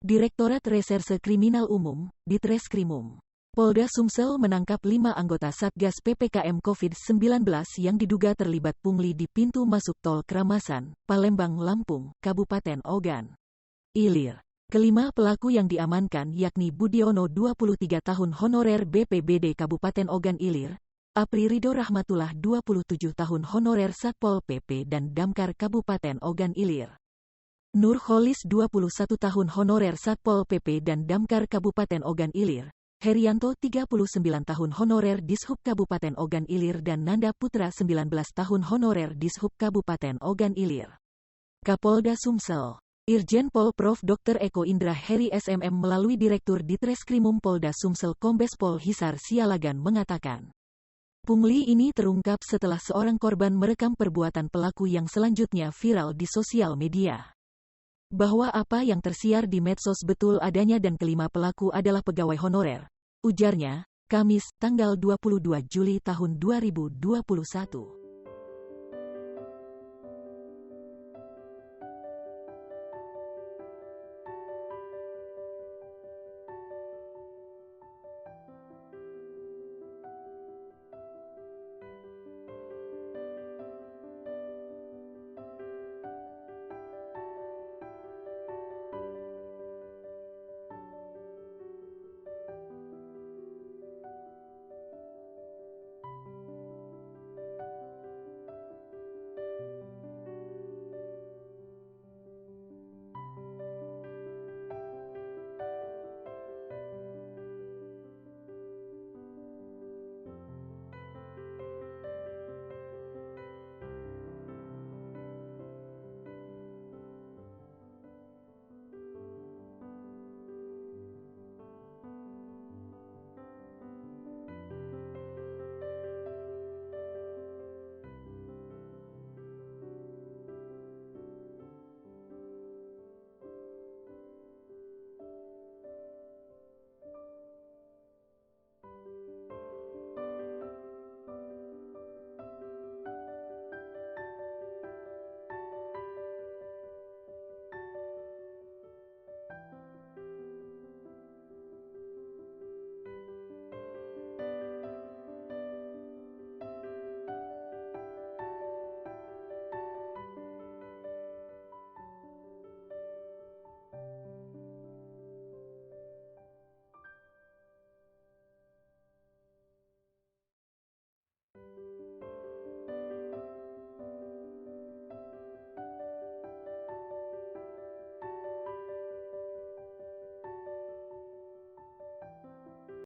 Direktorat Reserse Kriminal Umum, Ditreskrimum Polda Sumsel menangkap 5 anggota Satgas PPKM COVID-19 yang diduga terlibat pungli di pintu masuk tol Kramasan, Palembang, Lampung, Kabupaten Ogan Ilir. Kelima pelaku yang diamankan yakni Budiono 23 tahun honorer BPBD Kabupaten Ogan Ilir, Apri Ridho Rahmatullah 27 tahun honorer Satpol PP dan Damkar Kabupaten Ogan Ilir. Nur Kholis 21 tahun honorer Satpol PP dan Damkar Kabupaten Ogan Ilir, Herianto 39 tahun honorer Dishub Kabupaten Ogan Ilir dan Nanda Putra 19 tahun honorer Dishub Kabupaten Ogan Ilir. Kapolda Sumsel, Irjen Pol Prof. Dr. Eko Indra Heri SMM melalui Direktur Ditreskrimum Polda Sumsel Kombes Pol Hisar Sialagan mengatakan, pungli ini terungkap setelah seorang korban merekam perbuatan pelaku yang selanjutnya viral di sosial media. Bahwa apa yang tersiar di medsos betul adanya dan kelima pelaku adalah pegawai honorer, ujarnya, Kamis, tanggal 22 Juli tahun 2021.